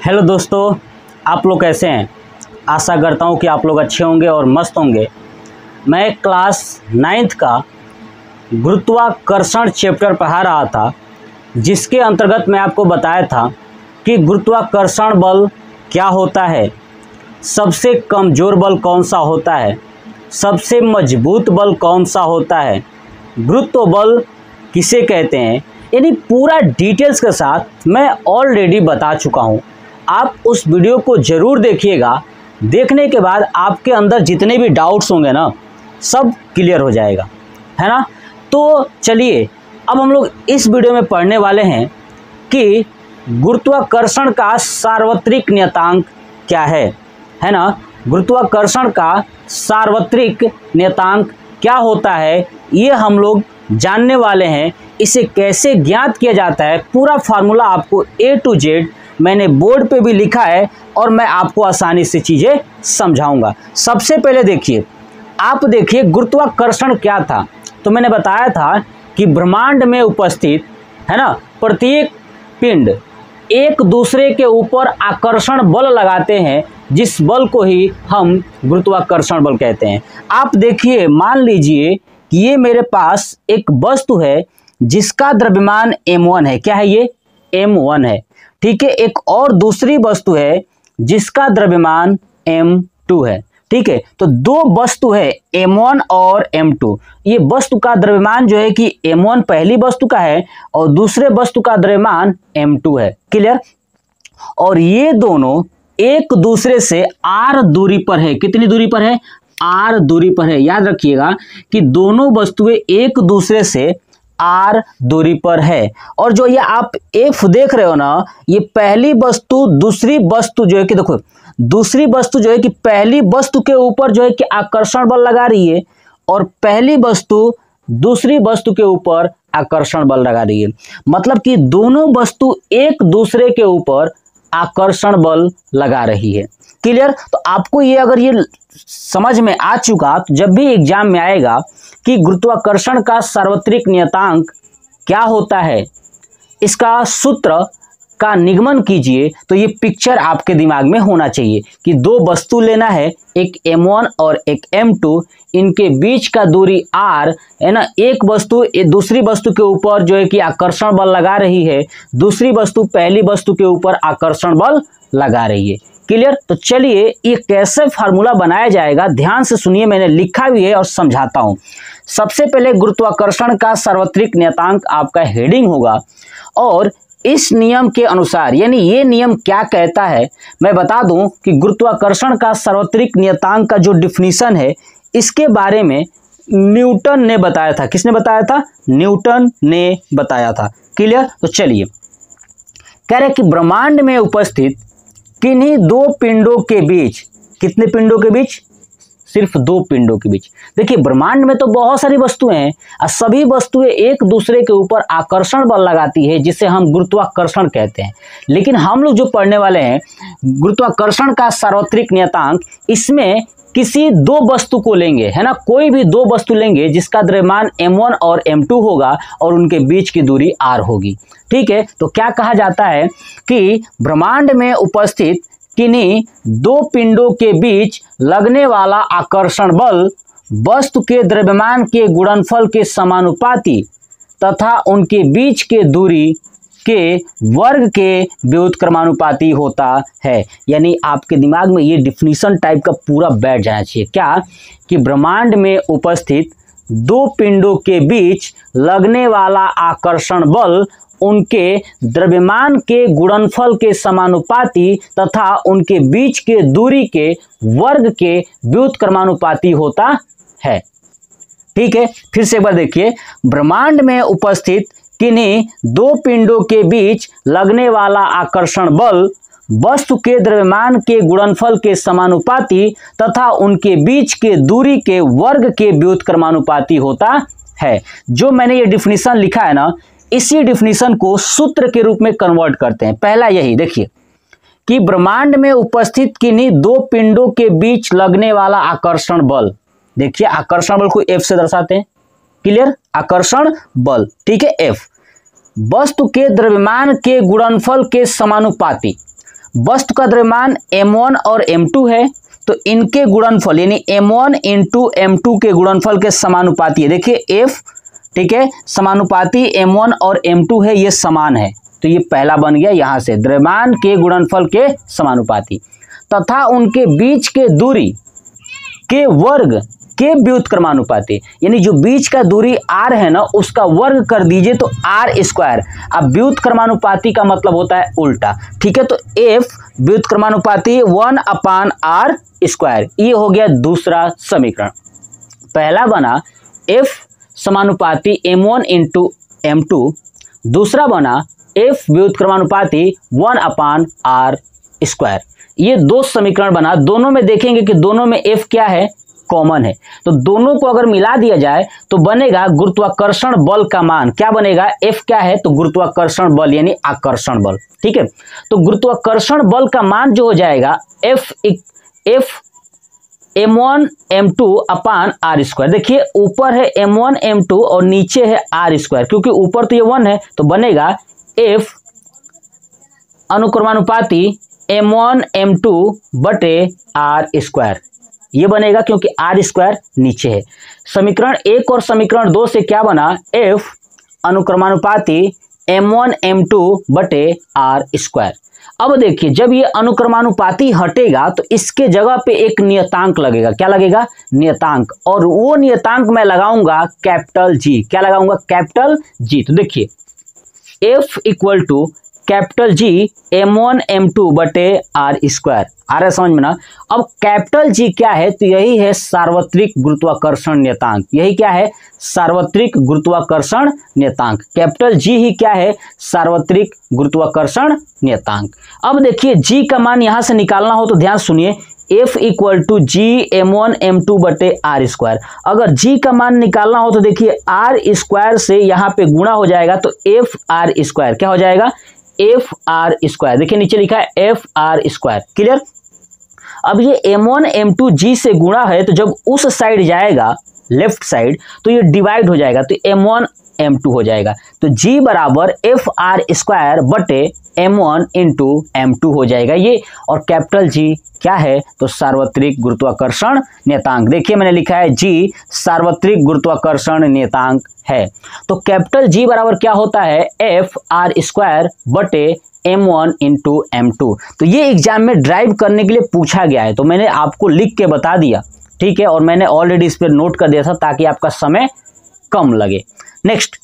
Hello दोस्तों, आप लोग कैसे हैं। आशा करता हूँ कि आप लोग अच्छे होंगे और मस्त होंगे। मैं क्लास 9th का गुरुत्वाकर्षण चैप्टर पढ़ा रहा था, जिसके अंतर्गत मैं आपको बताया था कि गुरुत्वाकर्षण बल क्या होता है, सबसे कमज़ोर बल कौन सा होता है, सबसे मजबूत बल कौन सा होता है, गुरुत्व बल किसे कहते हैं, यानी पूरा डिटेल्स के साथ मैं ऑलरेडी बता चुका हूँ। आप उस वीडियो को ज़रूर देखिएगा। देखने के बाद आपके अंदर जितने भी डाउट्स होंगे ना, सब क्लियर हो जाएगा, है ना। तो चलिए अब हम लोग इस वीडियो में पढ़ने वाले हैं कि गुरुत्वाकर्षण का सार्वत्रिक नियतांक क्या है ना। गुरुत्वाकर्षण का सार्वत्रिक नियतांक क्या होता है, ये हम लोग जानने वाले हैं। इसे कैसे ज्ञात किया जाता है, पूरा फार्मूला आपको A to Z मैंने बोर्ड पे भी लिखा है और मैं आपको आसानी से चीज़ें समझाऊंगा। सबसे पहले देखिए, आप देखिए गुरुत्वाकर्षण क्या था। तो मैंने बताया था कि ब्रह्मांड में उपस्थित, है ना, प्रत्येक पिंड एक दूसरे के ऊपर आकर्षण बल लगाते हैं, जिस बल को ही हम गुरुत्वाकर्षण बल कहते हैं। आप देखिए, मान लीजिए कि ये मेरे पास एक वस्तु है जिसका द्रव्यमान m1 है। क्या है ये? m1 है, ठीक है। एक और दूसरी वस्तु है जिसका द्रव्यमान m2 है, ठीक है। तो दो वस्तु है m1 और m2। ये वस्तु का द्रव्यमान जो है कि m1 पहली वस्तु का है और दूसरे वस्तु का द्रव्यमान m2 है। क्लियर। और ये दोनों एक दूसरे से r दूरी पर है। कितनी दूरी पर है? r दूरी पर है। याद रखिएगा कि दोनों वस्तुएं एक दूसरे से r दूरी पर है। और जो ये आप F देख रहे हो ना, ये पहली वस्तु दूसरी वस्तु जो है कि देखो, दूसरी वस्तु जो है कि पहली वस्तु के ऊपर जो है कि आकर्षण बल लगा रही है और पहली वस्तु दूसरी वस्तु के ऊपर आकर्षण बल लगा रही है। मतलब कि दोनों वस्तु एक दूसरे के ऊपर आकर्षण बल लगा रही है। क्लियर। तो आपको ये अगर ये समझ में आ चुका, तो जब भी एग्जाम में आएगा कि गुरुत्वाकर्षण का सार्वत्रिक नियतांक क्या होता है, इसका सूत्र का निगमन कीजिए, तो ये पिक्चर आपके दिमाग में होना चाहिए कि दो वस्तु लेना है, एक m1 और एक m2, इनके बीच का दूरी r है ना। एक वस्तु दूसरी वस्तु के ऊपर जो है कि आकर्षण बल लगा रही है, दूसरी वस्तु पहली वस्तु के ऊपर आकर्षण बल लगा रही है। क्लियर। तो चलिए ये कैसे फार्मूला बनाया जाएगा, ध्यान से सुनिए, मैंने लिखा भी है और समझाता हूं। सबसे पहले गुरुत्वाकर्षण का सार्वत्रिक नियतांक आपका हेडिंग होगा और इस नियम के अनुसार, यानी ये नियम क्या कहता है, मैं बता दूं कि गुरुत्वाकर्षण का सार्वत्रिक नियतांक का जो डिफिनीशन है, इसके बारे में न्यूटन ने बताया था। किसने बताया था? न्यूटन ने बताया था। क्लियर। तो चलिए, कह रहे कि ब्रह्मांड में उपस्थित किन्हीं दो पिंडों के बीच, कितने पिंडों के बीच? सिर्फ दो पिंडों के बीच। देखिए, ब्रह्मांड में तो बहुत सारी वस्तुएं हैं और सभी वस्तुएं एक दूसरे के ऊपर आकर्षण बल लगाती है, जिसे हम गुरुत्वाकर्षण कहते हैं। लेकिन हम लोग जो पढ़ने वाले हैं गुरुत्वाकर्षण का सार्वत्रिक नियतांक, इसमें किसी दो वस्तु को लेंगे, है ना, कोई भी दो वस्तु लेंगे जिसका द्रव्यमान m1 और m2 होगा और उनके बीच की दूरी r होगी। ठीक है। तो क्या कहा जाता है कि ब्रह्मांड में उपस्थित किन्हीं दो पिंडों के बीच लगने वाला आकर्षण बल वस्तु के द्रव्यमान के गुणनफल के समानुपाती तथा उनके बीच के दूरी के वर्ग के व्युत्क्रमानुपाती होता है। यानी आपके दिमाग में ये डिफिनीशन टाइप का पूरा बैठ जाना चाहिए। क्या? कि ब्रह्मांड में उपस्थित दो पिंडों के बीच लगने वाला आकर्षण बल उनके द्रव्यमान के गुणनफल के समानुपाती तथा उनके बीच के दूरी के वर्ग के व्युत्क्रमानुपाती होता है। ठीक है। फिर से एक बार देखिए, ब्रह्मांड में उपस्थित किन्हीं दो पिंडों के बीच लगने वाला आकर्षण बल वस्तु के द्रव्यमान के गुणनफल के समानुपाती तथा उनके बीच के दूरी के वर्ग के व्युत्क्रमानुपाती होता है। जो मैंने ये डिफिनीशन लिखा है ना, इसी डिफिनीशन को सूत्र के रूप में कन्वर्ट करते हैं। पहला यही देखिए कि ब्रह्मांड में उपस्थित किन्हीं दो पिंडों के बीच लगने वाला आकर्षण बल, देखिए आकर्षण बल को F से दर्शाते हैं। क्लियर। आकर्षण बल, ठीक है, F वस्तु के द्रव्यमान के गुणनफल के समानुपाती। वस्तु का द्रव्यमान m1 और m2 है, तो इनके गुणनफल यानी m1 इंटू m2 के गुणनफल के समानुपाती है। देखिए F, ठीक है, समानुपाती m1 और m2 है, ये समान है, तो ये पहला बन गया यहां से द्रव्यमान के गुणनफल के समानुपाती, तथा उनके बीच के दूरी के वर्ग के व्युत्क्रमानुपाती, यानी जो बीच का दूरी r है ना उसका वर्ग कर दीजिए तो r स्क्वायर। अब व्युत्क्रमानुपाती का मतलब होता है उल्टा, ठीक है, तो F व्युत्क्रमानुपाती 1/r स्क्वायर, ये हो गया दूसरा समीकरण। पहला बना F समानुपाती m1 इंटू m2, दूसरा बना F व्युत्क्रमानुपाती 1/r स्क्वायर। ये दो समीकरण बना, दोनों में देखेंगे कि दोनों में F क्या है, कॉमन है, तो दोनों को अगर मिला दिया जाए तो बनेगा गुरुत्वाकर्षण बल का मान क्या बनेगा, F क्या है, तो गुरुत्वाकर्षण बल यानी आकर्षण बल, ठीक है। तो गुरुत्वाकर्षण बल का मान जो हो जाएगा F m1 m2/r स्क्वायर। देखिए ऊपर है m1 m2 और नीचे है r स्क्वायर, क्योंकि ऊपर तो ये 1 है तो बनेगा F अनुक्रमानुपाती m1 m2/r स्क्वायर, ये बनेगा क्योंकि r स्क्वायर नीचे है। समीकरण 1 और समीकरण 2 से क्या बना, F अनुक्रमानुपाती m1 m2/r स्क्वायर। अब देखिए जब ये अनुक्रमानुपाती हटेगा तो इसके जगह पे एक नियतांक लगेगा, क्या लगेगा, नियतांक, और वो नियतांक मैं लगाऊंगा कैपिटल G, क्या लगाऊंगा, कैपिटल G। तो देखिए F equal to capital G m1 m2/r square, आ रहा है समझ में ना। अब कैपिटल G क्या है, तो यही है सार्वत्रिक गुरुत्वाकर्षण नियतांक, यही क्या है, सार्वत्रिक गुरुत्वाकर्षण नियतांक। कैपिटल G ही क्या है, सार्वत्रिक गुरुत्वाकर्षण नियतांक। अब देखिए G का मान यहां से निकालना हो तो ध्यान सुनिए, F equal to G m1 m2/r square. अगर G का मान निकालना हो तो देखिए r स्क्वायर से यहाँ पे गुणा हो जाएगा तो FR स्क्वायर, क्या हो जाएगा, FR स्क्वायर। देखिए नीचे लिखा है FR स्क्वायर, क्लियर। अब ये m1 m2 G से गुणा है तो जब उस साइड जाएगा लेफ्ट साइड तो ये डिवाइड हो जाएगा तो m1 m2 हो जाएगा, तो G बराबर FR स्क्वायर बटे m1 इंटू m2 हो जाएगा ये, और कैपिटल G क्या है, तो सार्वत्रिक गुरुत्वाकर्षण नियतांक। देखिए मैंने लिखा है G सार्वत्रिक गुरुत्वाकर्षण नियतांक है, तो कैपिटल G बराबर क्या होता है, FR स्क्वायर बटे m1 इंटू m2। तो ये एग्जाम में ड्राइव करने के लिए पूछा गया है, तो मैंने आपको लिख के बता दिया, ठीक है, और मैंने ऑलरेडी इस पर नोट कर दिया था ताकि आपका समय कम लगे। नेक्स्ट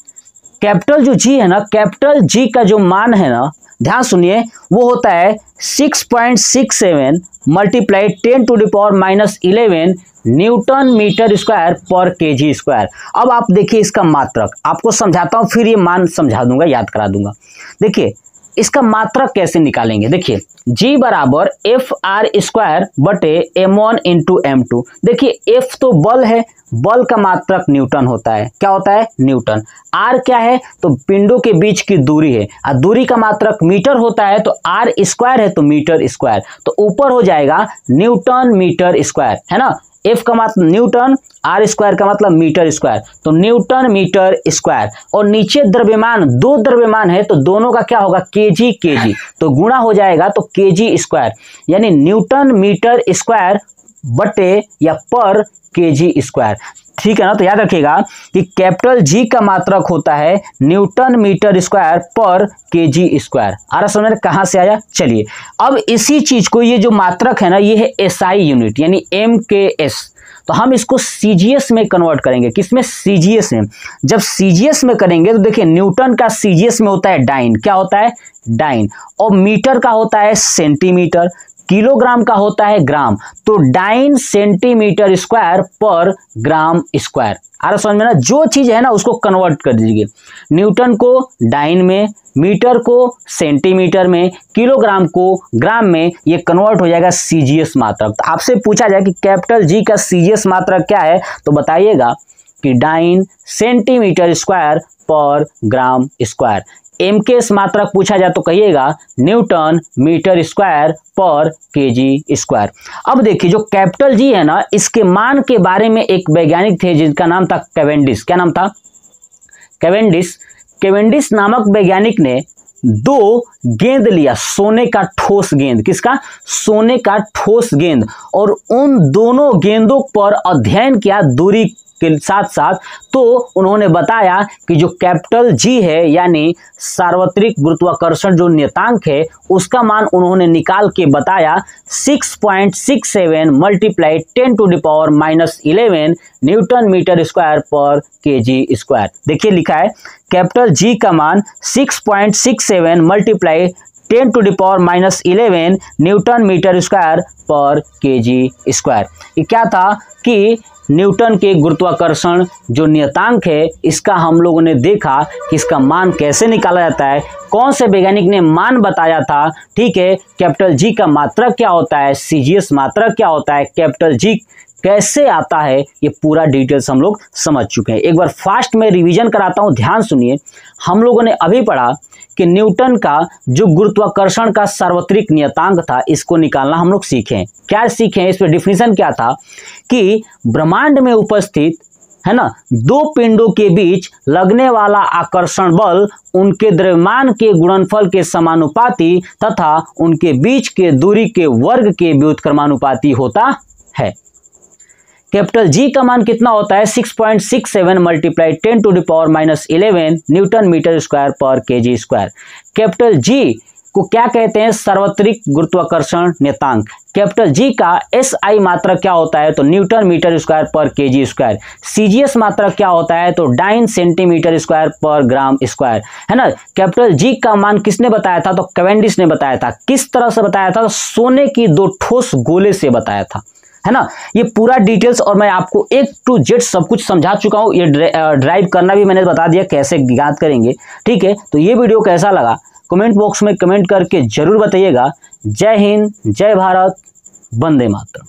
कैपिटल जो G है ना, कैपिटल G का जो मान है ना, ध्यान सुनिए, वो होता है 6.67 मल्टीप्लाई 10⁻⁻11 न्यूटन मीटर स्क्वायर पर kg स्क्वायर। अब आप देखिए इसका मात्रक, आपको समझाता हूं फिर ये मान समझा दूंगा, याद करा दूंगा। देखिए इसका मात्रक कैसे निकालेंगे, देखिए G बराबर FR स्क्वायर बटे m1 इंटू m2। देखिए F तो बल है, बल का मात्रक न्यूटन होता है, क्या होता है, न्यूटन। R क्या है, तो पिंडों के बीच की दूरी है, और दूरी का मात्रक मीटर होता है, तो R स्क्वायर है तो मीटर स्क्वायर, तो ऊपर हो जाएगा न्यूटन मीटर स्क्वायर, है ना। F का मतलब न्यूटन, R स्क्वायर का मतलब मीटर स्क्वायर, तो न्यूटन मीटर स्क्वायर, और नीचे द्रव्यमान, दो द्रव्यमान है तो दोनों का क्या होगा, kg kg, तो गुणा हो जाएगा तो kg स्क्वायर, यानी न्यूटन मीटर स्क्वायर बटे या पर kg स्क्वायर, ठीक है ना। तो याद रखिएगा कि कैपिटल G का मात्रक होता है न्यूटन मीटर स्क्वायर पर kg स्क्वायर। आ रहा समझ में, कहाँ से आया, चलिए अब इसी चीज को, ये जो मात्रक है ना, ये है SI यूनिट यानी MKS, तो हम इसको CGS में कन्वर्ट करेंगे, किसमें, CGS में। जब CGS में करेंगे तो देखिए न्यूटन का CGS में होता है डाइन, क्या होता है, डाइन, और मीटर का होता है सेंटीमीटर, किलोग्राम का होता है ग्राम, तो डाइन सेंटीमीटर स्क्वायर पर ग्राम स्क्वायर। आ रहा समझ में ना, जो चीज है ना उसको कन्वर्ट कर दीजिए, न्यूटन को डाइन में, मीटर को सेंटीमीटर में, किलोग्राम को ग्राम में, ये कन्वर्ट हो जाएगा CGS मात्रक। तो आपसे पूछा जाए कि कैपिटल G का CGS मात्रक क्या है, तो बताइएगा कि डाइन सेंटीमीटर स्क्वायर पर ग्राम स्क्वायर। MKS मात्रक पूछा जाए तो कहिएगा न्यूटन मीटर स्क्वायर पर kg स्क्वायर। अब देखिए जो कैपिटल G है ना, इसके मान के बारे में एक वैज्ञानिक थे जिनका नाम था कैवेंडिश, क्या नाम था, कैवेंडिश। कैवेंडिश नामक वैज्ञानिक ने 2 गेंद लिया, सोने का ठोस गेंद, किसका? सोने का ठोस गेंद, और उन दोनों गेंदों पर अध्ययन किया दूरी के साथ साथ, तो उन्होंने बताया कि जो कैपिटल जी है यानी सार्वत्रिक गुरुत्वाकर्षण जो नियतांक है उसका मान उन्होंने निकाल के बताया 6.67 मल्टीप्लाई 10⁻⁻11 न्यूटन मीटर स्क्वायर पर केजी स्क्वायर। देखिए लिखा है कैपिटल जी का मान 6.67 मल्टीप्लाई 10⁻⁻11 न्यूटन मीटर स्क्वायर पर केजी स्क्वायर। ये क्या था कि न्यूटन के गुरुत्वाकर्षण जो नियतांक है इसका हम लोगों ने देखा कि इसका मान कैसे निकाला जाता है, कौन से वैज्ञानिक ने मान बताया था, ठीक है, कैपिटल जी का मात्रक क्या होता है, सीजीएस मात्रक क्या होता है, कैपिटल जी कैसे आता है, ये पूरा डिटेल्स हम लोग समझ चुके हैं। एक बार फास्ट में रिवीजन कराता हूं, ध्यान सुनिए। हम लोगों ने अभी पढ़ा कि न्यूटन का जो गुरुत्वाकर्षण का सार्वत्रिक नियतांक था इसको निकालना हम लोग सीखें। क्या सीखें? इस पर डिफिनीशन क्या था कि ब्रह्मांड में उपस्थित है ना 2 पिंडों के बीच लगने वाला आकर्षण बल उनके द्रव्यमान के गुणनफल के समानुपाती तथा उनके बीच के दूरी के वर्ग के व्युत्क्रमानुपाती होता है। कैपिटल जी का मान कितना होता है? 6.67 मल्टीप्लाई 10⁻⁻11 न्यूटन मीटर स्क्वायर पर केजी स्क्वायर। कैपिटल जी को क्या कहते हैं? सार्वत्रिक गुरुत्वाकर्षण नियतांक। कैपिटल जी का एसआई मात्रक क्या होता है? तो न्यूटन मीटर स्क्वायर पर केजी स्क्वायर। सीजीएस मात्रक क्या होता है? तो डाइन सेंटीमीटर स्क्वायर पर ग्राम स्क्वायर, है ना। कैपिटल जी का मान किसने बताया था? तो कैवेंडिश ने बताया था। किस तरह से बताया था? तो सोने की 2 ठोस गोले से बताया था, है ना। ये पूरा डिटेल्स और मैं आपको A to Z सब कुछ समझा चुका हूँ। ये ड्राइव करना भी मैंने बता दिया कैसे ज्ञात करेंगे, ठीक है। तो ये वीडियो कैसा लगा कमेंट बॉक्स में कमेंट करके जरूर बताइएगा। जय हिंद, जय भारत, वंदे मातरम।